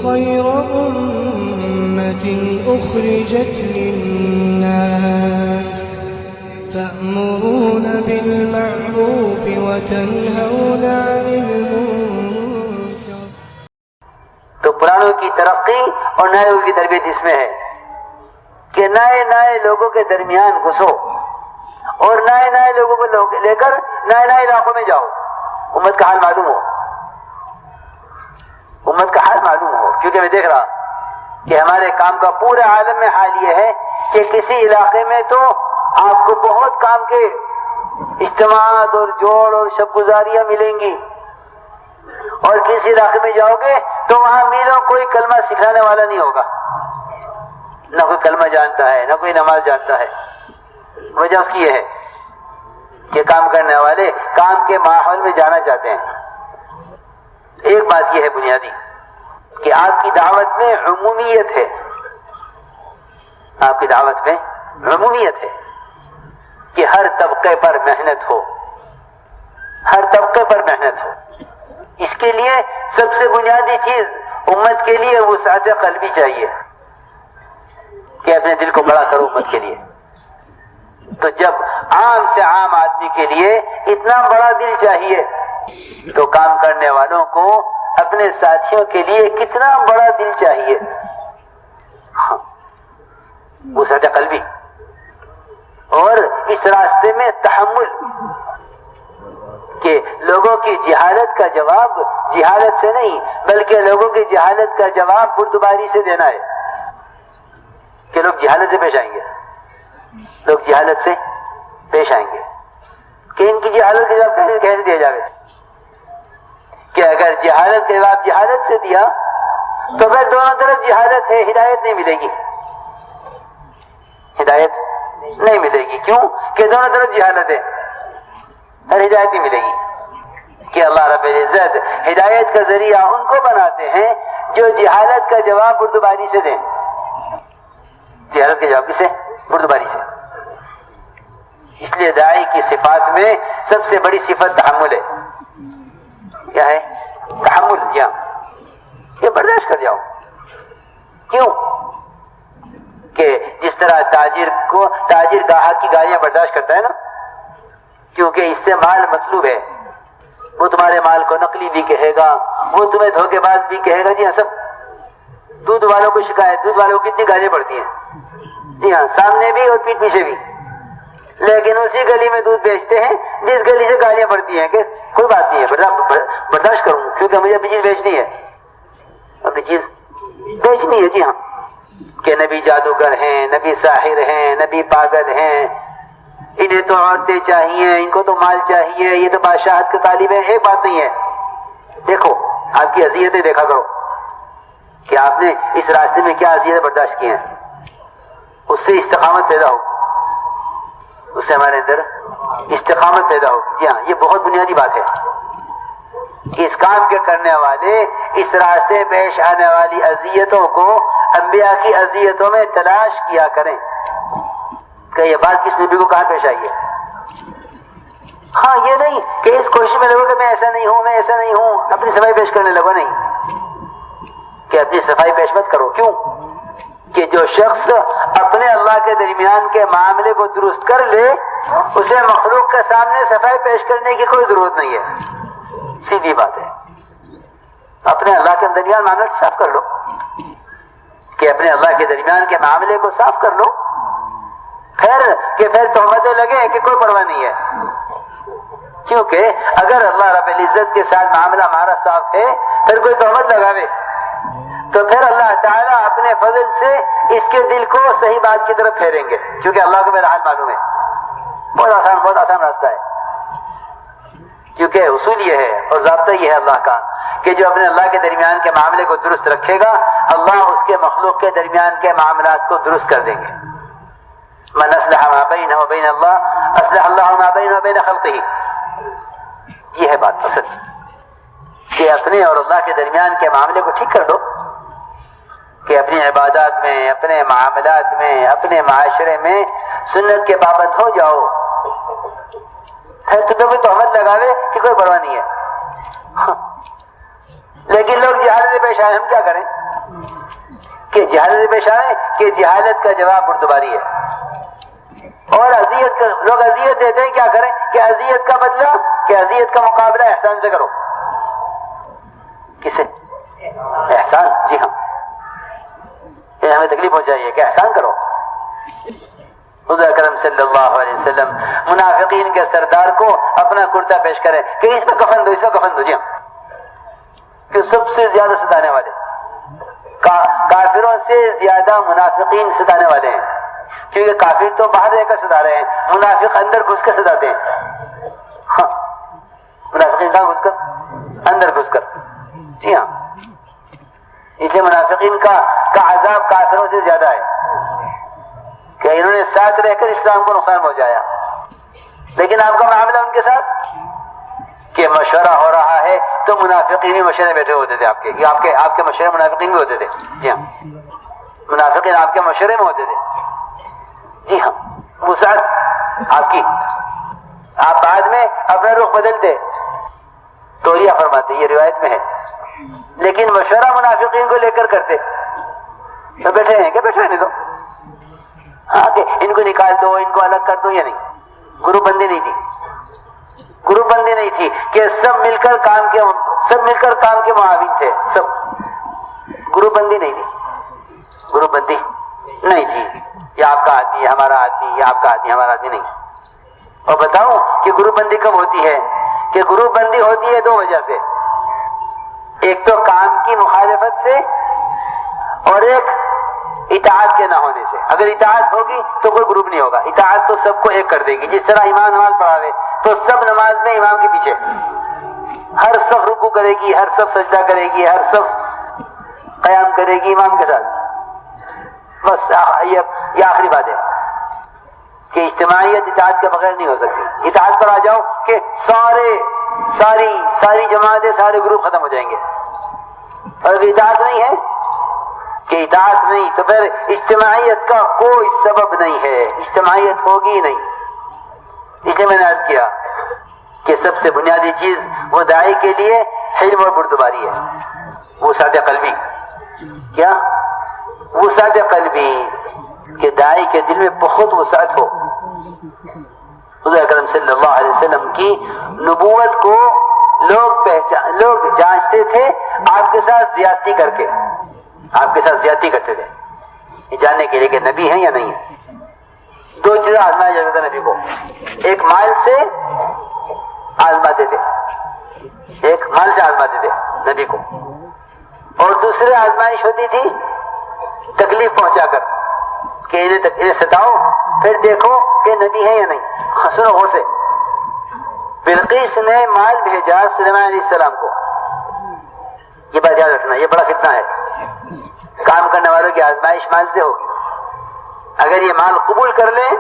خير أمة أخرجت للناس تأمرون بالمعروف وتنهون عن المنكر. تو پرانوں کی ترقی اور نئے لوگوں کی تربیت اس میں ہے کہ نئے لوگوں کے درمیان گھسو اور نئے لوگوں کو لے کر نئے علاقوں میں جاؤ. امت کا حال معلوم ہو، امت کا حال معلوم ہو. کیونکہ میں دیکھ رہا کہ ہمارے کام کا پورے عالم میں حال یہ ہے کہ کسی علاقے میں تو آپ کو بہت کام کے اجتماعات اور جوڑ اور شب گزاریاں ملیں گی، اور کسی علاقے میں جاؤ گے تو وہاں میلوں کوئی کلمہ سکھانے والا نہیں ہوگا، نہ کوئی کلمہ جانتا ہے نہ کوئی نماز جانتا ہے. وجہ اس کی یہ ہے کہ کام کرنے والے کام کے ماحول میں جانا چاہتے ہیں. ایک بات یہ ہے بنیادی کہ آپ کی دعوت میں عمومیت ہے، آپ کی دعوت میں عمومیت ہے کہ ہر طبقے پر محنت ہو، ہر طبقے پر محنت ہو. اس کے لیے سب سے بنیادی چیز امت کے لیے وسعت قلبی چاہیے کہ اپنے دل کو بڑا کرو امت کے لیے. تو جب عام سے عام آدمی کے لیے اتنا بڑا دل چاہیے تو کام کرنے والوں کو اپنے ساتھیوں کے لیے کتنا بڑا دل چاہیے. وسعت قلبی اور اس راستے میں تحمل کہ لوگوں کی جہالت کا جواب جہالت سے نہیں بلکہ لوگوں کی جہالت کا جواب بردباری سے دینا ہے. کہ لوگ جہالت سے پیش آئیں گے، لوگ جہالت سے پیش آئیں گے کہ ان کی جہالت کا جواب کیسے دیا جائے. کہ اگر جہالت کا جواب جہالت سے دیا تو پھر دونوں طرف جہالت ہے، ہدایت نہیں ملے گی، ہدایت نہیں ملے گی. کیوں کہ دونوں طرف جہالت ہے اور ہدایت نہیں ملے گی. کہ اللہ رب العزت ہدایت کا ذریعہ ان کو بناتے ہیں جو جہالت کا جواب بردباری سے دیں. جہالت کا جواب کسے؟ بردباری سے. اس لیے داعی کی صفات میں سب سے بڑی صفت تحمل ہے. کیا ہے؟ تحمل. جی ہاں، یہ برداشت کر جاؤ. کیوں کہ جس طرح تاجر گاہک کی گالیاں برداشت کرتا ہے نا، کیونکہ اس سے مال مطلوب ہے. وہ تمہارے مال کو نقلی بھی کہے گا، وہ تمہیں دھوکے باز بھی کہے گا. جی ہاں، سب دودھ والوں کو شکایت، دودھ والوں کو کتنی گالیاں پڑتی ہیں. جی ہاں، سامنے بھی اور پیٹھ پیچھے بھی. لیکن اسی گلی میں دودھ بیچتے ہیں جس گلی سے گالیاں پڑتی ہیں کہ کوئی بات نہیں ہے، برداشت کروں کیونکہ مجھے اپنی چیز بیچنی ہے، اپنی چیز بیچنی ہے. جی ہاں، کہ نبی جادوگر ہیں، نبی ساحر ہیں، نبی پاگل ہیں، انہیں تو عورتیں چاہیے، ان کو تو مال چاہیے، یہ تو بادشاہت کا طالب ہے. ایک بات نہیں ہے. دیکھو آپ کی اذیتیں دیکھا کرو کہ آپ نے اس راستے میں کیا اذیتیں برداشت کی ہیں. اس سے استقامت پیدا ہوگی، اس سے ہمارے اندر استقامت پیدا ہوگی. جی ہاں، یہ بہت بنیادی بات ہے. اس کام کے کرنے والے اس راستے میں پیش آنے والی اذیتوں کو انبیاء کی اذیتوں میں تلاش کیا کریں کہ یہ بات کس نبی کو کہاں پیش آئی ہے. ہاں، یہ نہیں کہ اس کوشش میں لگو کہ میں ایسا نہیں ہوں، میں ایسا نہیں ہوں، اپنی صفائی پیش کرنے لگو. نہیں، کہ اپنی صفائی پیش مت کرو. کیوں کہ جو شخص اپنے اللہ کے درمیان کے معاملے کو درست کر لے اسے مخلوق کے سامنے صفائی پیش کرنے کی کوئی ضرورت نہیں ہے. سیدھی بات ہے. اپنے اللہ کے درمیان معاملے صاف کر لو، کہ اپنے اللہ کے درمیان کے معاملے کو صاف کر لو. پھر تہمتیں لگیں کہ کوئی پرواہ نہیں ہے. کیونکہ اگر اللہ رب العزت کے ساتھ معاملہ ہمارا صاف ہے پھر کوئی تہمت لگاوے تو پھر اللہ تعالیٰ اپنے فضل سے اس کے دل کو صحیح بات کی طرف پھیریں گے. کیونکہ اللہ کو میرا حال معلوم ہے. بہت آسان راستہ ہے. کیونکہ اصول یہ ہے اور ضابطہ یہ ہے اللہ کا کہ جو اپنے اللہ کے درمیان کے معاملے کو درست رکھے گا اللہ اس کے مخلوق کے درمیان کے معاملات کو درست کر دیں گے. من اصلح ما بینہ وبین اللہ اصلح اللہ ما بینہ وبین خلقہ. یہ ہے بات اصل کہ اپنے اور اللہ کے درمیان کے معاملے کو ٹھیک کر دو، کہ اپنی عبادات میں، اپنے معاملات میں، اپنے معاشرے میں سنت کے پابند ہو جاؤ. پھر تمہیں کوئی تہمت لگاوے کہ کوئی پرواہ نہیں ہے. لیکن لوگ جہالت سے پیش آئے، ہم کیا کریں؟ کہ جہالت پیش آئے کہ جہالت کا جواب بردباری ہے. اور اذیت کا لوگ اذیت دیتے ہیں، کیا کریں کہ اذیت کا بدلہ کہ اذیت کا مقابلہ احسان سے کرو. کس سے؟ احسان. جی ہاں، یہ ہمیں تکلیف پہنچائی ہے کہ احسان کرو. حضور اکرم صلی اللہ علیہ وسلم منافقین کے سردار کو اپنا کرتا پیش کرے کہ اس میں کفن دو، اس میں کفن دو. جی ہاں، کہ سب سے زیادہ ستانے والے کافروں سے زیادہ منافقین ستانے والے ہیں، کیونکہ کافر تو باہر رہ کر ستا رہے ہیں، منافق اندر گھس کر ستاتے ہیں. ہاں، منافقین کہاں گھس کر؟ اندر گھس کر. جی ہاں، اس لیے منافقین کا عذاب کافروں سے زیادہ ہے کہ انہوں نے ساتھ رہ کر اسلام کو نقصان پہنچایا. لیکن آپ کا معاملہ ان کے ساتھ کہ مشورہ ہو رہا ہے تو منافقین بھی مشورے بیٹھے ہوتے تھے آپ کے مشورے منافقین بھی ہوتے تھے. جی ہاں، منافقین آپ کے مشورے میں ہوتے تھے. جی ہاں، وسعت آپ کی، آپ بعد میں اپنا رخ بدلتے، توریہ فرماتے، یہ روایت میں ہے. لیکن مشورہ منافقین کو لے کر کرتے. تو بیٹھے ہیں کہ بیٹھے نہیں تو ہاں کہ ان کو نکال دو، ان کو الگ کر دو، یا نہیں. گروپ بندی نہیں تھی، گروپ بندی نہیں تھی کہ سب مل کر کام کے معاون تھے. سب گروپ بندی نہیں تھی، گروپ بندی نہیں تھی. یہ آپ کا آدمی، یہ ہمارا آدمی، یہ آپ کا آدمی، ہمارا آدمی نہیں. اور بتاؤں کہ گروپ بندی کب ہوتی ہے؟ کہ گروپ بندی ہوتی ہے دو وجہ سے. ایک تو کام کی مخالفت سے، اور ایک اطاعت کے نہ ہونے سے. اگر اطاعت ہوگی تو کوئی گروپ نہیں ہوگا. اطاعت تو سب کو ایک کر دے گی. جس طرح امام نماز پڑھاوے تو سب نماز میں امام کے پیچھے، ہر صف رکوع کرے گی، ہر صف سجدہ کرے گی، ہر صف قیام کرے گی امام کے ساتھ. بس یہ آخری بات ہے کہ اجتماعیت اطاعت کے بغیر نہیں ہو سکتی. اطاعت پر آ جاؤ کہ ساری جماعتیں، سارے گروپ ختم ہو جائیں گے. اور اگر اطاعت نہیں ہے کہ اطاعت نہیں تو پھر اجتماعیت کا کوئی سبب نہیں ہے، اجتماعیت ہوگی ہی نہیں. اس لیے میں نے عرض کیا کہ سب سے بنیادی چیز وہ داعی کے لیے حلم اور بردباری ہے. وسعت قلبی. کیا؟ وسعت قلبی، کہ داعی کے دل میں بہت وسعت ہو. حضور اکرم صلی اللہ علیہ وسلم کی نبوت کو لوگ جانچتے تھے آپ کے ساتھ زیادتی کر کے، آپ کے ساتھ زیادتی کرتے تھے یہ جاننے کے لیے کہ نبی ہیں یا نہیں ہیں. دو چیزیں آزمایا جاتا تھا نبی کو. ایک مال سے آزماتے تھے، ایک مال سے آزماتے تھے نبی کو، اور دوسری آزمائش ہوتی تھی تکلیف پہنچا کر کہ انہیں ستاؤ پھر دیکھو کہ نبی ہے یا نہیں. سنو غور سے، بلقیس نے مال بھیجا سلیمان علیہ السلام کو. یہ بات یاد رکھنا، یہ بڑا فتنہ ہے. کام کرنے والوں کی آزمائش مال سے ہوگی. اگر یہ مال قبول کر لیں،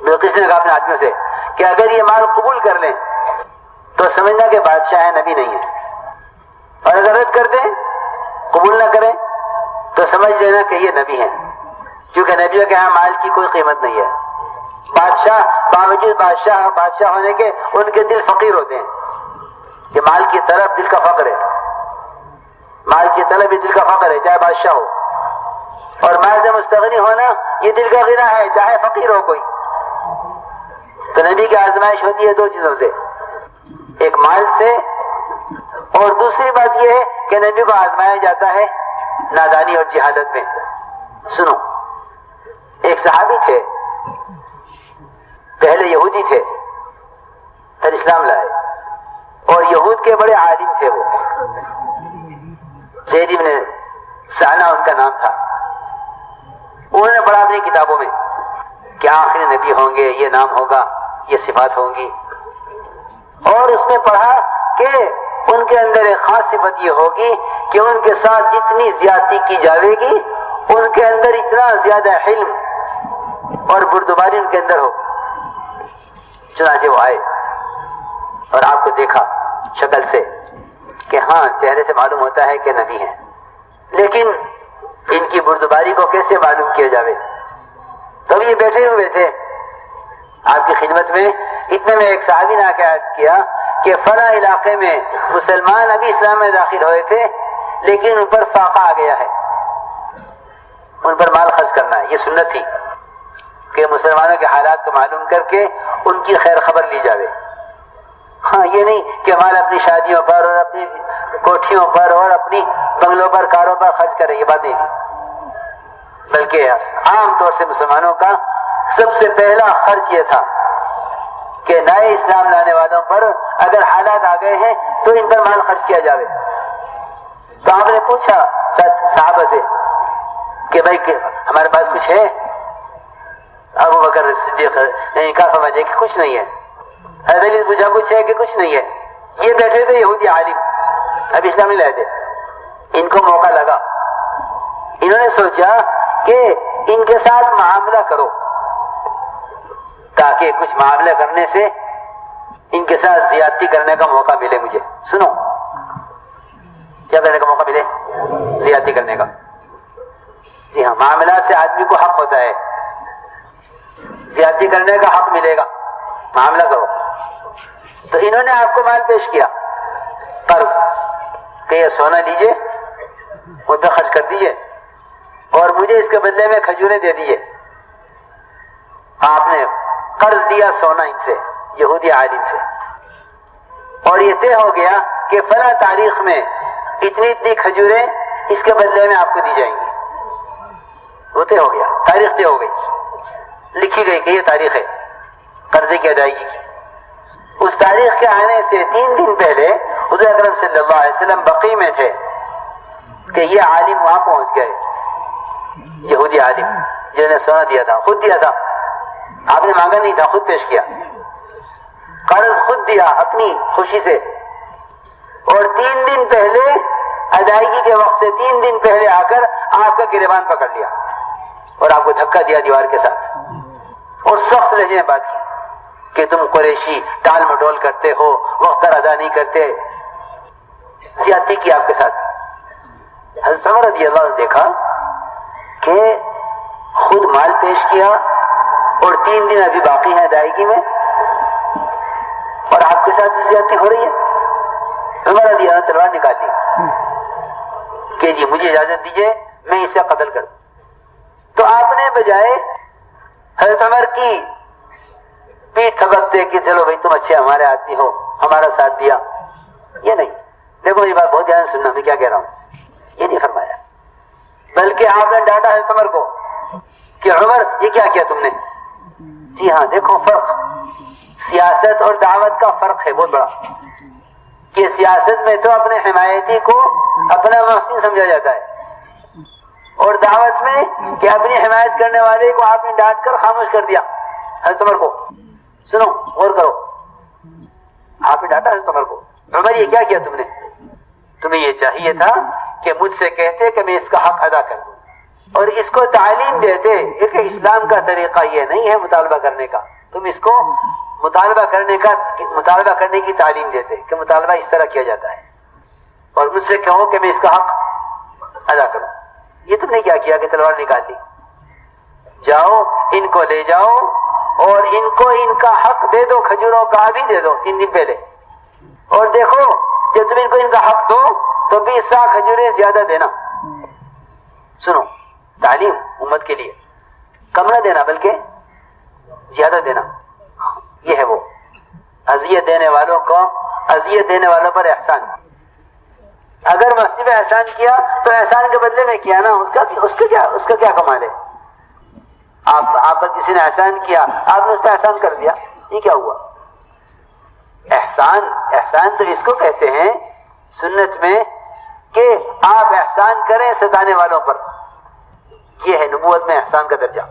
بلقیس نے کہا اپنے آدمیوں سے کہ اگر یہ مال قبول کر لیں تو سمجھنا کہ بادشاہ ہے، نبی نہیں ہے. اور اگر رد کر دیں، قبول نہ کریں، تو سمجھ لینا کہ یہ نبی ہیں، کیونکہ نبیوں کے ہاں مال کی کوئی قیمت نہیں ہے. بادشاہ باوجود بادشاہ ہونے کے ان کے دل فقیر ہوتے ہیں کہ مال کی طلب دل کا فقر ہے. مال کی طلب یہ دل کا فقر ہے، چاہے بادشاہ ہو. اور مال سے مستغنی ہونا یہ دل کا غنا ہے، چاہے فقیر ہو کوئی. تو نبی کی آزمائش ہوتی ہے دو چیزوں سے، ایک مال سے، اور دوسری بات یہ ہے کہ نبی کو آزمایا جاتا ہے نادانی اور جہالت میں. سنو، ایک صحابی تھے، پہلے یہودی تھے، پھر اسلام لائے، اور یہود کے بڑے عالم تھے. وہ زید بن سعنا ان کا نام تھا. انہوں نے پڑھا اپنی کتابوں میں کہ آخری نبی ہوں گے، یہ نام ہوگا، یہ صفات ہوں گی. اور اس میں پڑھا کہ ان کے اندر ایک خاص صفت یہ ہوگی کہ ان کے ساتھ جتنی زیادتی کی جاوے گی ان کے اندر اتنا زیادہ حلم اور بردباری ان کے اندر ہوگی. چنانچہ وہ آئے اور آپ کو دیکھا شکل سے کہ ہاں چہرے سے معلوم ہوتا ہے کہ نبی ہیں، لیکن ان کی بردباری کو کیسے معلوم کیا جاوے. تب یہ بیٹھے ہوئے تھے آپ کی خدمت میں. اتنے میں ایک صحابی نے آ کے عرض کیا کہ فلاں علاقے میں مسلمان ابھی اسلام میں داخل ہوئے تھے، لیکن ان پر فاقہ آ گیا ہے، ان پر مال خرچ کرنا ہے. یہ سنت تھی کہ مسلمانوں کے حالات کو معلوم کر کے ان کی خیر خبر لی جاوے. ہاں یہ نہیں کہ مال اپنی شادیوں پر اور اپنی کوٹھیوں پر اور اپنی بنگلوں پر کاروں پر خرچ کرے، یہ بات نہیں تھی. بلکہ عام طور سے مسلمانوں کا سب سے پہلا خرچ یہ تھا کہ نئے اسلام لانے والوں پر اگر حالات آ گئے ہیں تو ان پر مال خرچ کیا جاوے. تو آپ نے پوچھا صحابہ سے کہ بھائی ہمارے پاس کچھ ہے؟ ابو بکر صدیق نے انکار فرما دیا کہ کچھ نہیں ہے. حضرت علی نے پوچھا کچھ ہے کہ کچھ نہیں ہے. یہ بیٹھے تھے یہودی عالم، اب اسلام نہیں لائے تھے. ان کو موقع لگا، انہوں نے سوچا کہ ان کے ساتھ معاملہ کرو تاکہ کچھ معاملہ کرنے سے ان کے ساتھ زیادتی کرنے کا موقع ملے. مجھے سنو، کیا کرنے کا موقع ملے؟ زیادتی کرنے کا. جی ہاں، معاملات سے آدمی کو حق ہوتا ہے، زیادتی کرنے کا حق ملے گا. معاملہ کرو. تو انہوں نے آپ کو مال پیش کیا، قرض، کہ یہ سونا لیجئے، ان پہ خرچ کر دیجئے اور مجھے اس کے بدلے میں کھجوریں دے دیجئے. آپ نے قرض لیا سونا ان سے، یہودی عالم سے، اور یہ طے ہو گیا کہ فلاں تاریخ میں اتنی اتنی کھجوریں اس کے بدلے میں آپ کو دی جائیں گی. وہ طے ہو گیا، تاریخ طے ہو گئی، لکھی گئی کہ یہ تاریخ ہے قرضے کی ادائیگی کی. اس تاریخ کے آنے سے 3 دن پہلے حضور اکرم صلی اللہ علیہ وسلم بقیع میں تھے کہ یہ عالم وہاں پہنچ گئے، یہودی عالم جنہوں نے سونا دیا تھا، خود دیا تھا، آپ نے مانگا نہیں تھا، خود پیش کیا، قرض خود دیا اپنی خوشی سے. اور 3 دن پہلے ادائیگی کے وقت سے 3 دن پہلے آ کر آپ کا گریبان پکڑ لیا اور آپ کو دھکا دیا دیوار کے ساتھ، اور سخت لہجے میں بات کی کہ تم قریشی ٹال مٹول کرتے ہو، وقت پر ادا نہیں کرتے. زیادتی کی آپ کے ساتھ. حضرت عمر رضی اللہ عنہ دیکھا کہ خود مال پیش کیا اور 3 دن ابھی باقی ہیں ادائیگی میں، اور آپ کے ساتھ زیادتی ہو رہی ہے. عمر رضی اللہ عنہ تلوار نکال لی کہ جی مجھے اجازت دیجئے میں اسے قتل کر دوں. تو آپ نے بجائے حضرت عمر کی پیٹھ تھپکتے کہ چلو بھائی تم اچھے ہمارے آدمی ہو، ہمارا ساتھ دیا، یہ نہیں. دیکھو میری بات بہت دھیان سے سننا، میں کیا کہہ رہا ہوں، یہ نہیں فرمایا، بلکہ آپ نے ڈانٹا حضرت عمر کو کہ عمر یہ کیا کیا تم نے. جی ہاں، دیکھو فرق، سیاست اور دعوت کا فرق ہے بہت بڑا. کہ سیاست میں تو اپنے حمایتی کو اپنا محسن سمجھا جاتا ہے، اور دعوت میں کہ اپنی حمایت کرنے والے کو آپ نے ڈانٹ کر خاموش کر دیا. حضرت عمر کو سنو، غور کرو، آپ نے ڈانٹا حضرت عمر کو، عمر یہ کیا کیا تم نے؟ تمہیں یہ چاہیے تھا کہ مجھ سے کہتے کہ میں اس کا حق ادا کر دوں، اور اس کو تعلیم دیتے کہ اسلام کا طریقہ یہ نہیں ہے مطالبہ کرنے کا. تم اس کو مطالبہ کرنے کی تعلیم دیتے کہ مطالبہ اس طرح کیا جاتا ہے، اور مجھ سے کہو کہ میں اس کا حق ادا کروں. یہ تم نے کیا کیا کہ تلوار نکال لی. جاؤ ان کو لے جاؤ اور ان کو ان کا حق دے دو، کھجوروں کا بھی دے دو 3 دن پہلے، اور دیکھو جب تم ان کو ان کا حق دو تو 20 سا کھجوریں زیادہ دینا. سنو، تعلیم امت کے لیے کم نہ دینا بلکہ زیادہ دینا. یہ ہے وہ اذیت دینے والوں پر احسان. اگر مسجد میں احسان کیا تو احسان کے بدلے میں کیا نا، اس کا کیا کمال ہے. آپ پر کسی نے احسان کیا، آپ نے اس پہ احسان کر دیا، یہ کیا ہوا؟ احسان تو اس کو کہتے ہیں سنت میں کہ آپ احسان کریں ستانے والوں پر. یہ ہے نبوت میں احسان کا درجہ.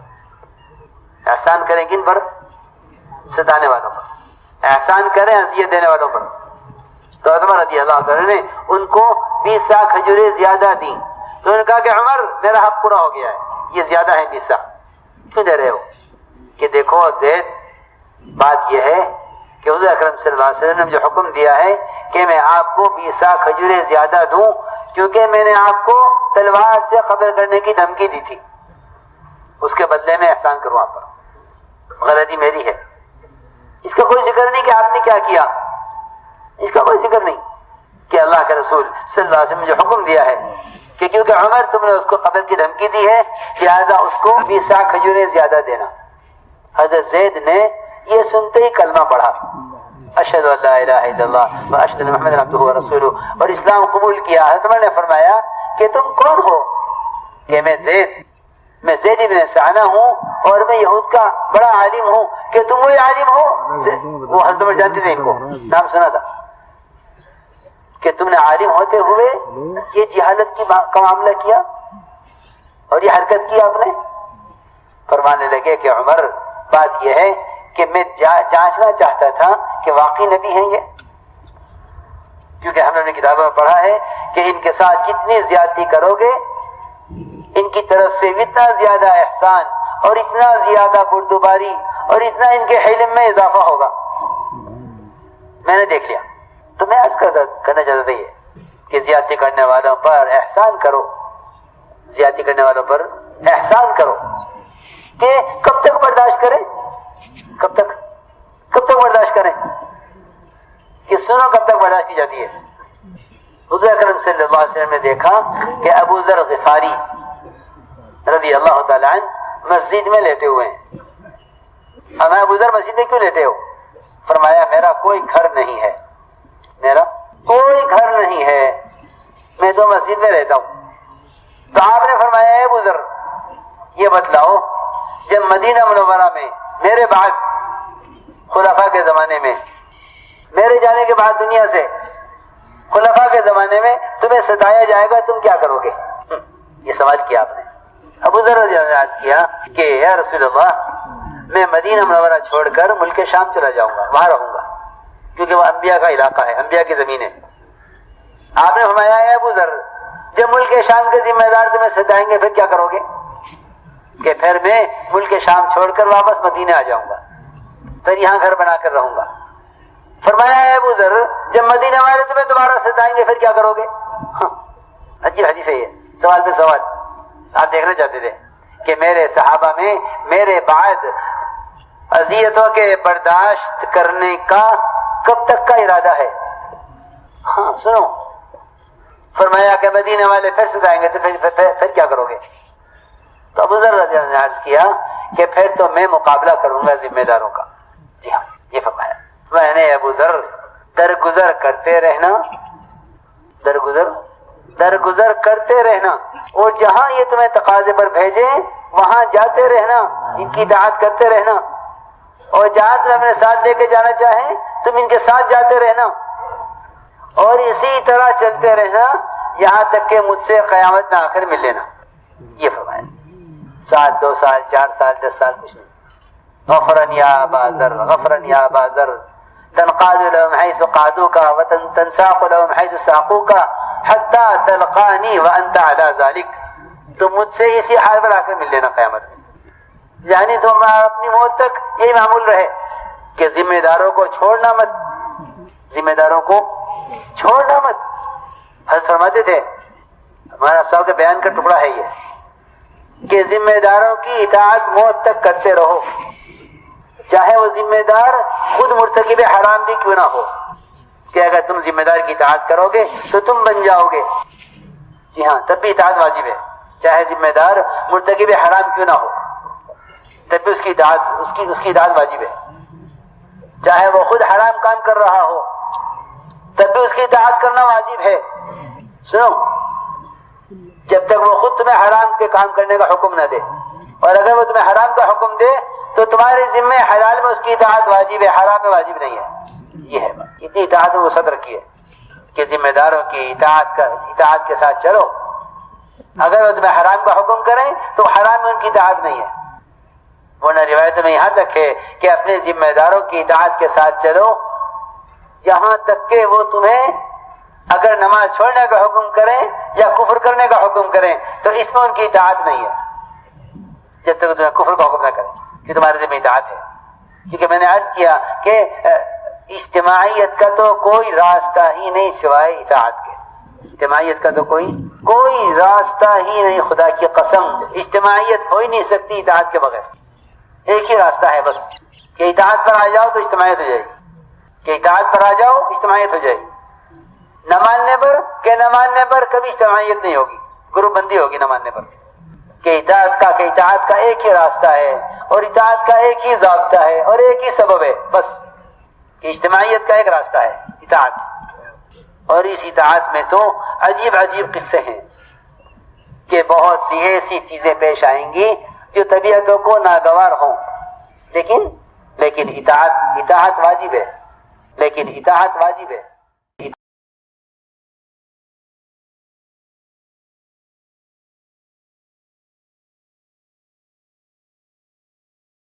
احسان کریں کن پر؟ ستانے والوں پر. احسان کریں اذیت دینے والوں پر. تو عمر رضی اللہ تعالی نے ان کو 20 سا کھجوریں زیادہ دیں. تو انہوں نے کہا کہ عمر میرا حق پورا ہو گیا ہے، یہ زیادہ ہے 20 سا، کیوں دے رہے ہو؟ کہ دیکھو زید، بات یہ ہے کہ حضور اکرم صلی اللہ علیہ وسلم نے جو حکم دیا ہے کہ میں آپ کو 20 سا کھجوریں زیادہ دوں، کیونکہ میں نے آپ کو تلوار سے قتل کرنے کی دھمکی دی تھی، اس کے بدلے میں احسان کروں آپ پر. غلطی میری ہے. اس کا کوئی ذکر نہیں کہ آپ نے کیا کیا، اس کا کوئی ذکر نہیں کہ اللہ کے رسول صلی اللہ علیہ وسلم نے جو حکم دیا ہے کہ کیونکہ عمر تم نے اس کو قتل کی دھمکی دی ہے لہٰذا اس کو 20 سا کھجوریں زیادہ دینا. حضرت زید نے یہ سنتے ہی کلمہ پڑھا اشہد ان لا الہ الا اللہ و اشہد ان محمد عبدہ و رسولہ اور اسلام قبول کیا. حضرت عمر نے فرمایا کہ تم کون ہو؟ کہ میں زید ابن سعنہ ہوں اور میں یہود کا بڑا عالم ہوں. کہ تم وہی عالم ہو؟ وہ حضرت عمر جانتے تھے ان کو، نام سنا تھا کہ تم نے عالم ہوتے ہوئے یہ جہالت کا معاملہ کیا اور یہ حرکت کی آپ نے. فرمانے لگے کہ عمر بات یہ ہے کہ میں جانچنا چاہتا تھا کہ واقعی نبی ہیں یہ، کیونکہ ہم نے اپنی کتابوں میں پڑھا ہے کہ ان کے ساتھ جتنی زیادتی کرو گے ان کی طرف سے اتنا زیادہ احسان اور اتنا زیادہ بردباری اور اتنا ان کے حلم میں اضافہ ہوگا. میں نے دیکھ لیا. تو میں عرض کرنا چاہتا تھا یہ کہ زیادتی کرنے والوں پر احسان کرو، زیادتی کرنے والوں پر احسان کرو. کہ کب تک برداشت کریں؟ کب تک برداشت کریں؟ کہ سنو کب تک برداشت کی جاتی ہے. حضور اکرم صلی اللہ علیہ وسلم نے دیکھا کہ ابو ذر غفاری رضی اللہ تعالیٰ عنہ مسجد میں لیٹے ہوئے ہیں. ہمیں ابو ذر مسجد میں کیوں لیٹے ہو؟ فرمایا میرا کوئی گھر نہیں ہے، میرا کوئی گھر نہیں ہے، میں تو مسجد میں رہتا ہوں. تو آپ نے فرمایا اے ابو ذر یہ بتلاؤ جب مدینہ منورہ میں میرے بعد خلفاء کے زمانے میں، میرے جانے کے بعد دنیا سے خلفاء کے زمانے میں تمہیں ستایا جائے گا تم کیا کرو گے؟ یہ سوال کیا آپ نے. ابو ذر رضی اللہ عنہ نے عرض کیا کہ یا رسول اللہ میں مدینہ منورہ چھوڑ کر ملک شام چلا جاؤں گا، وہاں رہوں گا کیونکہ وہ انبیاء کا علاقہ ہے، انبیاء کی زمین ہے. آپ نے فرمایا اے ابو ذر جب ملک شام کے ذمہ دار تمہیں ستائیں گے پھر کیا کرو گے؟ کہ پھر میں ملک شام چھوڑ کر واپس مدینہ آ جاؤں گا، پھر یہاں گھر بنا کر رہوں گا. فرمایا اے ابو ذر جب مدینہ والے تمہیں دوبارہ ستائیں گے پھر کیا کرو گے؟ عجیب حدیث ہے یہ، سوال پہ سوال. آپ دیکھنا چاہتے تھے کہ میرے صحابہ میں میرے بعد اذیتوں کے برداشت کرنے کا کب تک کا ارادہ ہے؟ ہاں سنو. فرمایا کہ مدینہ والے پھر ستائیں گے تو پھر کیا کرو گے؟ تو ابو ذر رضی اللہ عنہ نے عرض کیا کہ پھر تو میں مقابلہ کروں گا ذمہ داروں کا. جی ہاں یہ فرمایا. میں نے ابو ذر درگزر کرتے رہنا اور جہاں یہ تمہیں تقاضے پر بھیجیں وہاں جاتے رہنا، ان کی اطاعت کرتے رہنا، اور جہاں تم اپنے ساتھ لے کے جانا چاہیں تم ان کے ساتھ جاتے رہنا، اور اسی طرح چلتے رہنا یہاں تک کہ مجھ سے قیامت میں آ کر مل لینا. یہ فرمایا. 1 سال 2 سال 4 سال 10 سال کچھ نہیں. غفرن یا ابا ذر تنقاد لهم حيث قعدوك وتنساق لهم حيث ساقوك حتى تلقاني وانت على ذلك. تو مجھ سے اسی حال پر آ کر مل لینا قیامت میں. یعنی تم اپنی موت تک یہی معمول رہے کہ ذمہ داروں کو چھوڑنا مت، ذمہ داروں کو چھوڑنا مت. حضرت فرماتے تھے، ہمارے صاحب کے بیان کا ٹکڑا ہے یہ کہ ذمہ داروں کی اطاعت موت تک کرتے رہو، چاہے وہ ذمہ دار خود مرتکب حرام بھی کیوں نہ ہو. کہ اگر تم ذمہ دار کی اطاعت کرو گے تو تم بن جاؤ گے. جی ہاں تب بھی اطاعت واجب ہے، چاہے ذمہ دار مرتکب حرام کیوں نہ ہو تب بھی اس کی اطاعت واجب ہے. چاہے وہ خود حرام کام کر رہا ہو تب بھی اس کی اطاعت کرنا واجب ہے. سنو، جب تک وہ خود تمہیں حرام کے کام کرنے کا حکم نہ دے، اور اگر وہ تمہیں حرام کا حکم دے تو تمہارے ذمہ حلال میں اس کی اطاعت واجب ہے، حرام میں واجب نہیں ہے. یہ ہے اتنی اطاعت وہ صدر کی ہے کہ ذمہ داروں کی اطاعت کے ساتھ چلو. اگر وہ تمہیں حرام کا حکم کریں تو حرام میں ان کی اطاعت نہیں ہے. ورنہ روایتوں میں یہاں تک ہے کہ اپنے ذمہ داروں کی اطاعت کے ساتھ چلو یہاں تک کہ وہ تمہیں اگر نماز چھوڑنے کا حکم کریں یا کفر کرنے کا حکم کریں تو اس میں ان کی اطاعت نہیں ہے جب تک تمہیں کفر کا حکم نہ کریں کہ تمہارے ذمہ اطاعت ہے. کیونکہ میں نے عرض کیا کہ اجتماعیت کا تو کوئی راستہ ہی نہیں سوائے اطاعت کے. اجتماعیت کا تو کوئی راستہ ہی نہیں، خدا کی قسم اجتماعیت ہو ہی نہیں سکتی اطاعت کے بغیر. ایک ہی راستہ ہے بس کہ اطاعت پر آ جاؤ تو اجتماعیت ہو جائے گی، کہ اطاعت پر آ جاؤ اجتماعیت ہو جائے گی. نہ ماننے پر کہ نہ ماننے پر کبھی اجتماعیت نہیں ہوگی، گروپ بندی ہوگی نہ ماننے پر، کہ اطاعت کا ایک ہی راستہ ہے اور اطاعت کا ایک ہی ضابطہ ہے اور ایک ہی سبب ہے بس، کہ اجتماعیت کا ایک راستہ ہے اطاعت۔ اور اس اطاعت میں تو عجیب عجیب قصے ہیں کہ بہت سی ایسی چیزیں پیش آئیں گی جو طبیعتوں کو ناگوار ہوں، لیکن اطاعت واجب ہے، لیکن اطاعت واجب ہے۔